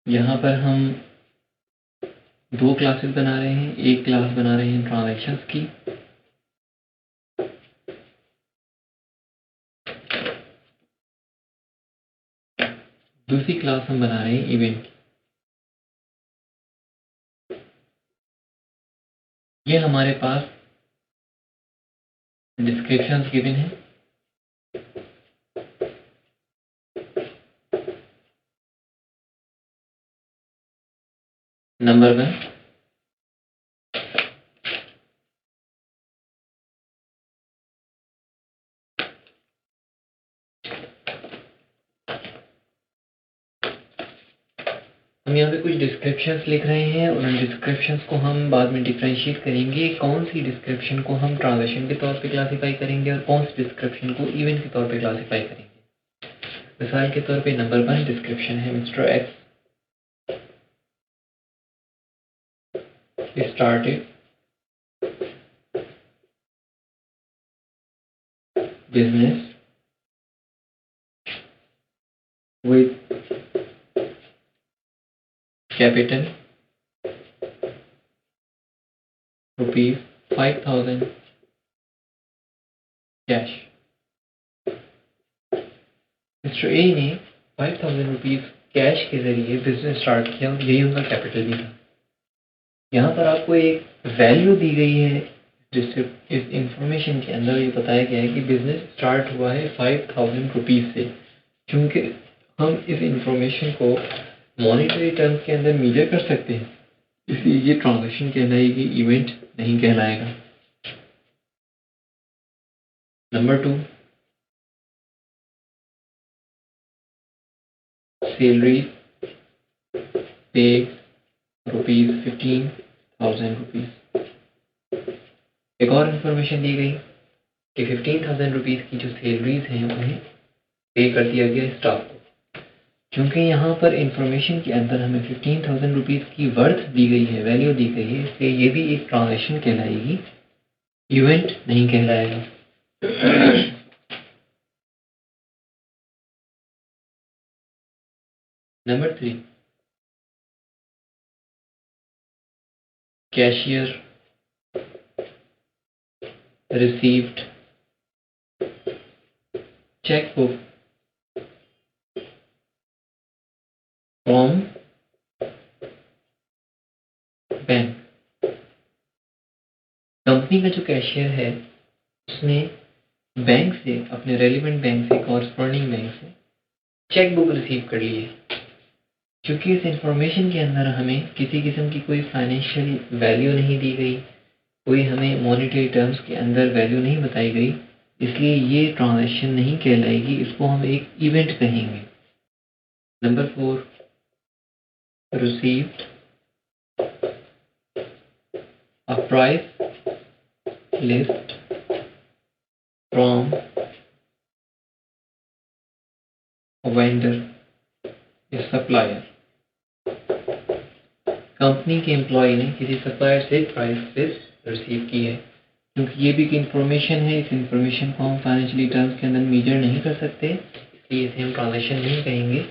यहाँ पर हम दो क्लासेस बना रहे हैं। एक क्लास बना रहे हैं ट्रांजैक्शंस की, दूसरी क्लास हम बना रहे हैं इवेंट की। ये हमारे पास डिस्क्रिप्शंस गिवन है। नंबर 1, हम यहाँ पे कुछ डिस्क्रिप्शंस लिख रहे हैं और उन डिस्क्रिप्शंस को हम बाद में डिफरेंशिएट करेंगे। कौन सी डिस्क्रिप्शन को हम ट्रांजैक्शन के तौर पे क्लासीफाई करेंगे और कौन सी डिस्क्रिप्शन को इवेंट के तौर पे क्लासीफाई करेंगे। मिसाल के तौर पे नंबर 1 डिस्क्रिप्शन है mister x started business with capital rupees 5000 cash. Mister A ने 5000 रुपीज कैश के जरिए बिजनेस स्टार्ट किया और यही उनका कैपिटल भी था। यहाँ पर आपको एक वैल्यू दी गई है जिससे इस इंफॉर्मेशन के अंदर ये बताया गया है कि बिजनेस स्टार्ट हुआ है 5000 रुपीज से। क्योंकि हम इस इंफॉर्मेशन को मॉनेटरी टर्म्स के अंदर मेजर कर सकते हैं, इसलिए ये ट्रांजैक्शन कहलाएगी, इवेंट नहीं कहलाएगा। Number 2, salary pay rupees 15,000 rupees. एक और इन्फॉर्मेशन दी गई कि 15,000 रुपीज की जो सैलरीज हैं उन्हें पे कर दिया गया स्टाफ को। क्योंकि यहाँ पर इंफॉर्मेशन के अंदर हमें 15,000 रुपीज की वर्थ दी गई है, वैल्यू दी गई है, इसलिए ये भी एक ट्रांजैक्शन कहलाएगी, इवेंट नहीं कहलाएगा। Number 3, cashier received chequebook from bank. Company का जो कैशियर है उसने बैंक से, अपने रेलिवेंट बैंक से, कॉरस्पॉन्डिंग बैंक से चेकबुक रिसीव कर ली है। क्योंकि इस इंफॉर्मेशन के अंदर हमें किसी किस्म की कोई फाइनेंशियल वैल्यू नहीं दी गई, कोई हमें मॉनेटरी टर्म्स के अंदर वैल्यू नहीं बताई गई, इसलिए ये ट्रांजैक्शन नहीं कहलाएगी, इसको हम एक इवेंट कहेंगे। Number 4, received a price list from vendor supplier. Company के एम्प्लॉय ने किसी सप्लायर से प्राइस लिस्ट रिसीव की है। क्योंकि ये भी एक इंफॉर्मेशन है, इस इंफॉर्मेशन को हम फाइनेंशियली टर्म्स के अंदर मेजर नहीं कर सकते, इसलिए इसे हम ट्रांजैक्शन नहीं कहेंगे,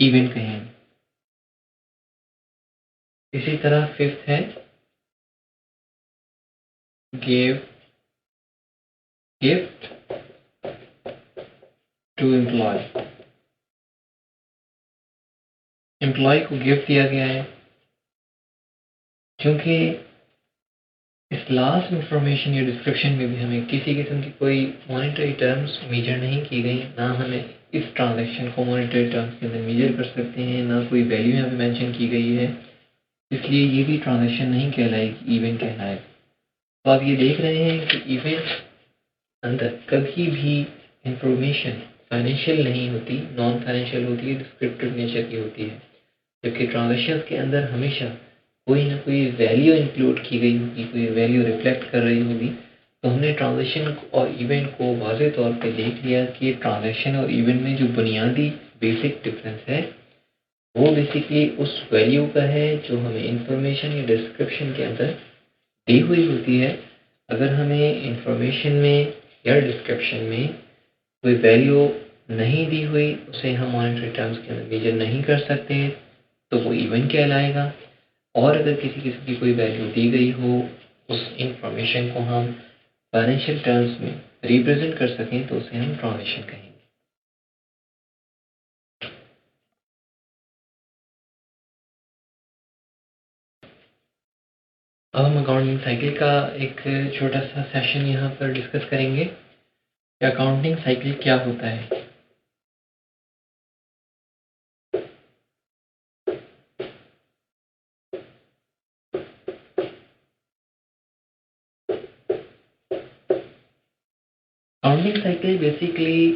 इवेंट कहेंगे। इसी तरह 5th है give gift to employ. Employ को गिफ्ट दिया गया है। क्योंकि इस लास्ट इंफॉर्मेशन या डिस्क्रिप्शन में भी हमें किसी किस्म की कोई मॉनेटरी टर्म्स मेजर नहीं की गई, ना हमें इस ट्रांजैक्शन को मॉनेटरी टर्म्स के अंदर मेजर कर सकते हैं, ना कोई वैल्यू यहाँ पे मेंशन की गई है, इसलिए ये भी ट्रांजैक्शन नहीं कहलाएगी, इवेंट कहलाएगा। तो आप ये देख रहे हैं कि इवेंट अंदर कभी भी इंफॉर्मेशन फाइनेंशियल नहीं होती, नॉन फाइनेंशियल होती है, डिस्क्रिप्टिव नेचर की होती है। जबकि ट्रांजैक्शन के अंदर हमेशा कोई ना कोई वैल्यू इंक्लूड की गई होगी, कोई वैल्यू रिफ्लेक्ट कर रही होगी। तो हमने ट्रांजैक्शन और इवेंट को वाज़ेह तौर पे देख लिया कि ट्रांजैक्शन और इवेंट में जो बुनियादी बेसिक डिफरेंस है वो बेसिकली उस वैल्यू का है जो हमें इंफॉर्मेशन या डिस्क्रिप्शन के अंदर दी हुई होती है। अगर हमें इंफॉर्मेशन में या डिस्क्रिप्शन में कोई वैल्यू नहीं दी हुई, उसे हम मॉनेटरी टर्म्स के अंदर मेजर नहीं कर सकते, तो वो इवन कहलाएगा। और अगर किसी किस्म की कोई वैल्यू दी गई हो, उस इंफॉर्मेशन को हम फाइनेंशियल टर्म्स में रिप्रेजेंट कर सकें तो उसे हम ट्रांजैक्शन कहेंगे। अब हम अकाउंटिंग साइकिल का एक छोटा सा सेशन यहाँ पर डिस्कस करेंगे कि अकाउंटिंग साइकिल क्या होता है। Accounting cycle basically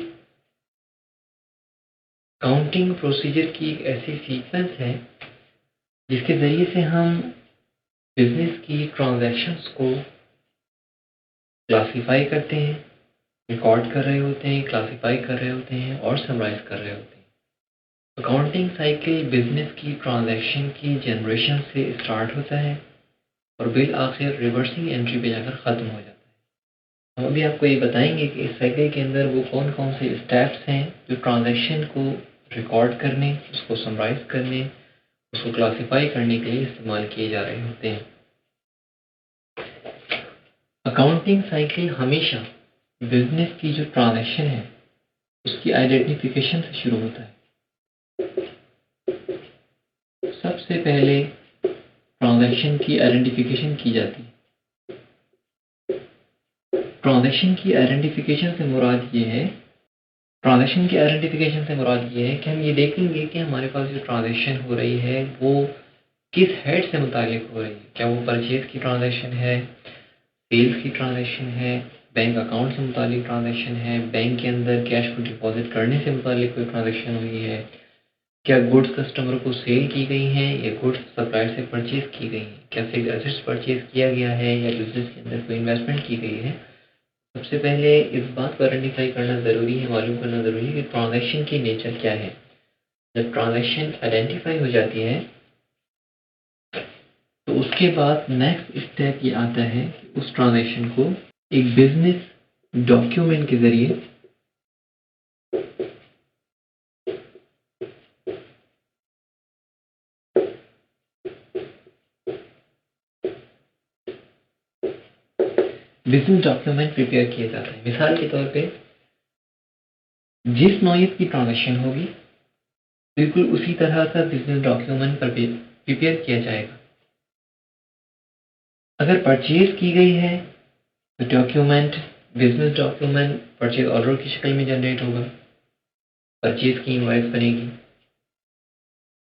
counting procedure की एक ऐसी सीक्वेंस है जिसके ज़रिए से हम बिजनेस की ट्रांजैक्शंस को क्लासिफाई करते हैं, रिकॉर्ड कर रहे होते हैं, क्लासिफाई कर रहे होते हैं और समराइज कर रहे होते हैं। अकाउंटिंग साइकिल बिजनेस की ट्रांजैक्शन की जनरेशन से स्टार्ट होता है और बिल आखिर रिवर्सिंग एंट्री पे जाकर ख़त्म हो जाता है। हम अभी आपको ये बताएंगे कि इस साइकिल के अंदर वो कौन कौन से स्टेप्स हैं जो ट्रांजैक्शन को रिकॉर्ड करने, उसको समराइज करने, उसको क्लासिफाई करने के लिए इस्तेमाल किए जा रहे होते हैं। अकाउंटिंग साइकिल हमेशा बिजनेस की जो ट्रांजैक्शन है उसकी आइडेंटिफिकेशन से शुरू होता है। सबसे पहले ट्रांजैक्शन की आइडेंटिफिकेशन की जाती है। ट्रांजैक्शन की आइडेंटिफिकेशन से मुराद ये है कि हम ये देखेंगे कि हमारे पास जो ट्रांजैक्शन हो रही है वो किस हेड से मुतालिक हो रही है। क्या वो परचेज की ट्रांजैक्शन है, सेल्स की ट्रांजैक्शन है, बैंक अकाउंट से मुतालिक ट्रांजैक्शन है, बैंक के अंदर कैश को डिपॉजिट करने से मुतालिक कोई ट्रांजैक्शन हुई है, क्या गुड्स कस्टमर को सेल की गई हैं या गुड्स सप्लायर से परचेज की गई हैं, क्या फिक्स्ड एसेट्स परचेज किया गया है या बिजनेस के अंदर कोई इन्वेस्टमेंट की गई है। सबसे पहले इस बात को आइडेंटिफाई करना ज़रूरी है, मालूम करना ज़रूरी है कि ट्रांजैक्शन की नेचर क्या है। जब ट्रांजैक्शन आइडेंटिफाई हो जाती है तो उसके बाद नेक्स्ट स्टेप ये आता है कि उस ट्रांजैक्शन को एक बिजनेस डॉक्यूमेंट के ज़रिए बिजनेस डॉक्यूमेंट प्रिपेयर किया जाता है। मिसाल के तौर पे जिस नौयत की ट्रांजैक्शन होगी बिल्कुल उसी तरह का बिजनेस डॉक्यूमेंट प्रिपेयर किया जाएगा। अगर परचेज की गई है तो document, business document purchase order की शक्ल में जनरेट होगा, परचेज की इनवॉइस बनेगी।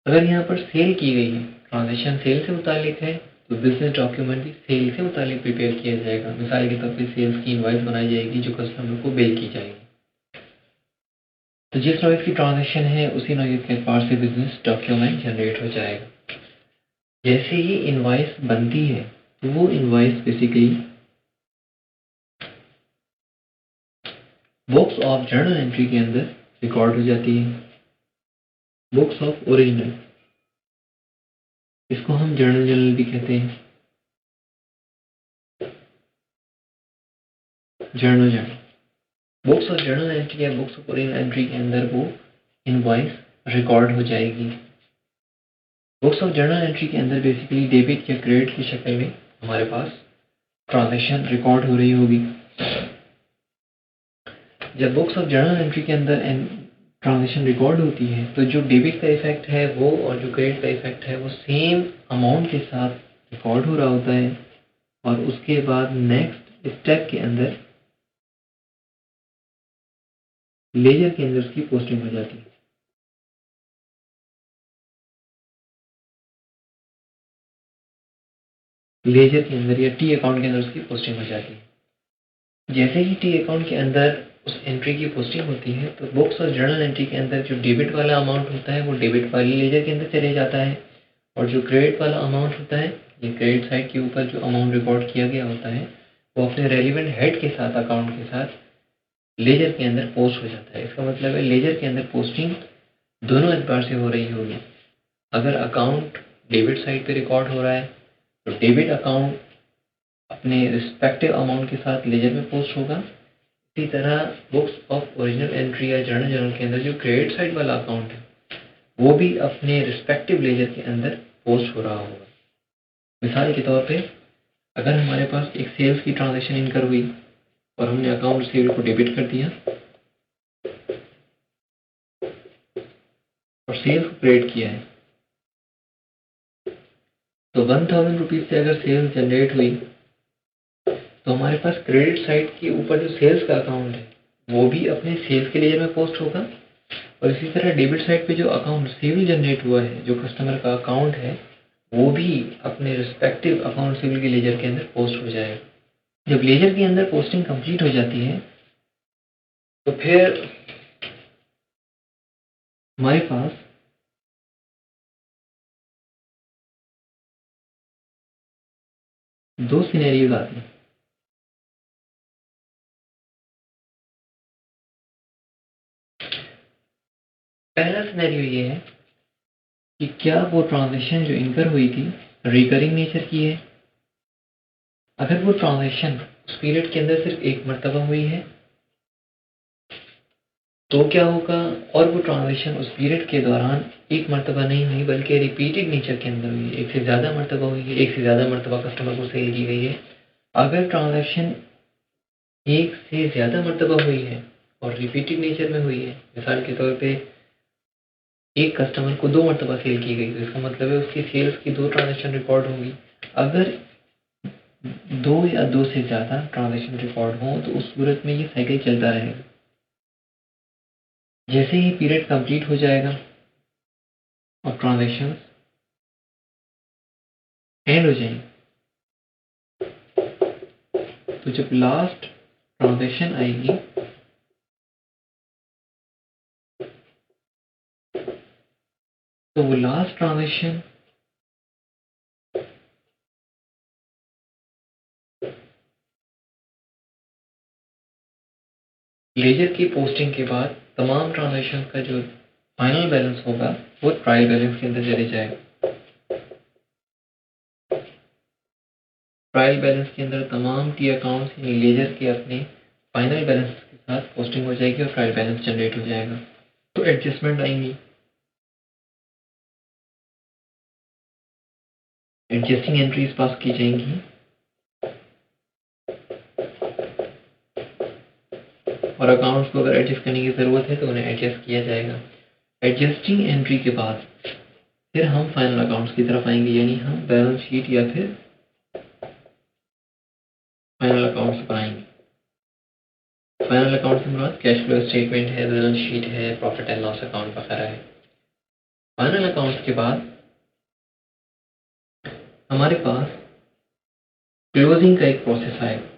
अगर यहाँ पर सेल की गई है, ट्रांजैक्शन सेल से मुतालिक है, तो बिजनेस डॉक्यूमेंट भी सेल से मुतालिक प्रिपेयर किया जाएगा। मिसाल के तौर पर सेल्स की इनवॉइस बनाई जाएगी जो कस्टमर को बिल की जाएगी। तो जिस नौयत की ट्रांजैक्शन है उसी नौयत के एतबार से बिजनेस डॉक्यूमेंट जनरेट हो जाएगा। जैसे ही इनवॉइस बनती है तो वो invoice basically books of journal entry के अंदर रिकॉर्ड हो जाती है। बुक्स ऑफ ओरिजिनल, इसको हम जर्नल भी कहते हैं। Journal books of journal entry या बुक्स ऑफ ओरिजिनल एंट्री के अंदर वो इनवॉइस रिकॉर्ड हो जाएगी। बुक्स ऑफ जर्नल एंट्री के अंदर बेसिकली डेबिट या क्रेडिट की शक्ल में हमारे पास ट्रांजैक्शन रिकॉर्ड हो रही होगी। जब बुक्स ऑफ जर्नल एंट्री के अंदर ट्रांजैक्शन रिकॉर्ड होती है तो जो डेबिट का इफेक्ट है वो और जो क्रेडिट का इफेक्ट है वो सेम अमाउंट के साथ रिकॉर्ड हो रहा होता है। और उसके बाद नेक्स्ट स्टेप के अंदर लेजर के अंदर उसकी पोस्टिंग हो जाती है। लेजर के अंदर या टी अकाउंट के अंदर उसकी पोस्टिंग हो जाती है। जैसे ही टी अकाउंट के अंदर उस एंट्री की पोस्टिंग होती है तो बुक्स और जर्नल एंट्री के अंदर जो डेबिट वाला अमाउंट होता है वो डेबिट वाली लेजर के अंदर चले जाता है और जो क्रेडिट वाला अमाउंट होता है ये क्रेडिट साइड के ऊपर जो अमाउंट रिकॉर्ड किया गया होता है वो अपने रेलिवेंट हेड के साथ, अकाउंट के साथ लेजर के अंदर पोस्ट हो जाता है। इसका मतलब है लेजर के अंदर पोस्टिंग दोनों एतबार से हो रही होगी। अगर अकाउंट डेबिट साइड पे रिकॉर्ड हो रहा है तो डेबिट अकाउंट अपने रिस्पेक्टिव अमाउंट के साथ लेजर में पोस्ट होगा। इसी तरह बुक्स ऑफ ओरिजिनल एंट्री या जर्नल के अंदर जो क्रेडिट साइड वाला अकाउंट है वो भी अपने रिस्पेक्टिव लेजर के अंदर पोस्ट हो रहा होगा। मिसाल के तौर पे अगर हमारे पास एक सेल्स की ट्रांजैक्शन इनकर हुई और हमने अकाउंट रिसीवेबल को डेबिट कर दिया और सेल्स को क्रेडिट किया है, तो 1000 रुपीज से अगर सेल्स जनरेट हुई तो हमारे पास क्रेडिट साइड के ऊपर जो सेल्स का अकाउंट है वो भी अपने सेल्स के लेजर में पोस्ट होगा, और इसी तरह डेबिट साइड पे जो अकाउंट रिसीवेबल जनरेट हुआ है, जो कस्टमर का अकाउंट है, वो भी अपने रिस्पेक्टिव अकाउंट रिसीवेबल के लेजर के अंदर पोस्ट हो जाएगा। जब लेजर के अंदर पोस्टिंग कंप्लीट हो जाती है तो फिर हमारे पास दो सिनेरियोज आते हैं। पहला सिनेरियो ये है कि क्या वो ट्रांजैक्शन जो इनकर हुई थी रिकरिंग नेचर की है। अगर वो ट्रांजैक्शन उस पीरियड के अंदर सिर्फ एक मरतबा हुई है तो क्या होगा, और वो ट्रांजैक्शन उस पीरियड के दौरान एक मरतबा नहीं हुई बल्कि रिपीटेड नेचर के अंदर हुई है, एक से ज़्यादा मरतबा हुई है, एक से ज़्यादा मरतबा कस्टमर को सेल की गई है। अगर ट्रांजैक्शन एक से ज़्यादा मरतबा हुई है और रिपीटेड नेचर में हुई है, मिसाल के तौर पे एक कस्टमर को 2 मरतबा सेल की गई, तो इसका मतलब है उसकी सेल्स की 2 ट्रांजैक्शन रिकॉर्ड होंगी। अगर 2 या 2 से ज़्यादा ट्रांजैक्शन रिकॉर्ड हों तो उस सूरत में ये साइकिल चलता रहेगा। जैसे ही पीरियड कंप्लीट हो जाएगा और ट्रांजैक्शन एंड हो जाएंगे, तो जब लास्ट ट्रांजैक्शन आएगी तो वो लास्ट ट्रांजैक्शन लेजर की पोस्टिंग के बाद तमाम ट्रांजैक्शन का जो फाइनल बैलेंस होगा वो ट्रायल बैलेंस के अंदर चले जाएगा। ट्रायल बैलेंस के अंदर तमाम टी अकाउंट्स यानी लेजर के अपने फाइनल बैलेंस के साथ पोस्टिंग हो जाएगी और ट्रायल बैलेंस जनरेट हो जाएगा। तो एडजस्टमेंट आएंगी, एडजस्टिंग एंट्रीज पास की जाएंगी और अकाउंट्स को अगर एडजस्ट करने की ज़रूरत है तो उन्हें एडजस्ट किया जाएगा। एडजस्टिंग एंट्री के बाद फिर हम फाइनल अकाउंट्स की तरफ आएंगे, यानी हम बैलेंस शीट या फिर फाइनल अकाउंट्स बनाएंगे। फाइनल अकाउंट से मुराद कैश फ्लो स्टेटमेंट है, बैलेंस शीट है, प्रॉफिट एंड लॉस अकाउंट वगैरह है। फाइनल अकाउंट्स के बाद हमारे पास क्लोजिंग का एक प्रोसेस आएगा।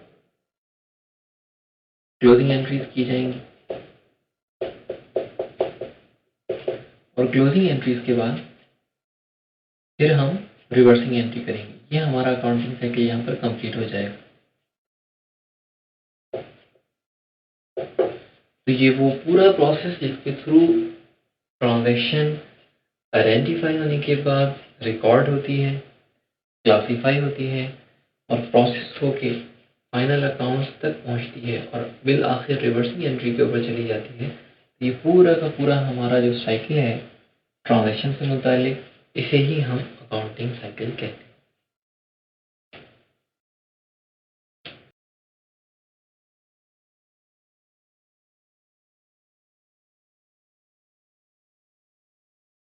क्लोजिंग एंट्रीज की जाएंगी और क्लोजिंग एंट्रीज के बाद फिर हम रिवर्सिंग एंट्री करेंगे। ये हमारा अकाउंटिंग साइकिल यहाँ पर कंप्लीट हो जाएगा। तो ये वो पूरा प्रोसेस जिसके थ्रू ट्रांजैक्शन आइडेंटिफाई होने के बाद रिकॉर्ड होती है, क्लासीफाई होती है और प्रोसेस होके फाइनल अकाउंट्स तक पहुंचती है और बिल आखिर रिवर्सिंग एंट्री के ऊपर चली जाती है। ये पूरा का पूरा हमारा जो साइकिल है ट्रांजैक्शन से मुतालिक, इसे ही हम अकाउंटिंग साइकिल कहते हैं।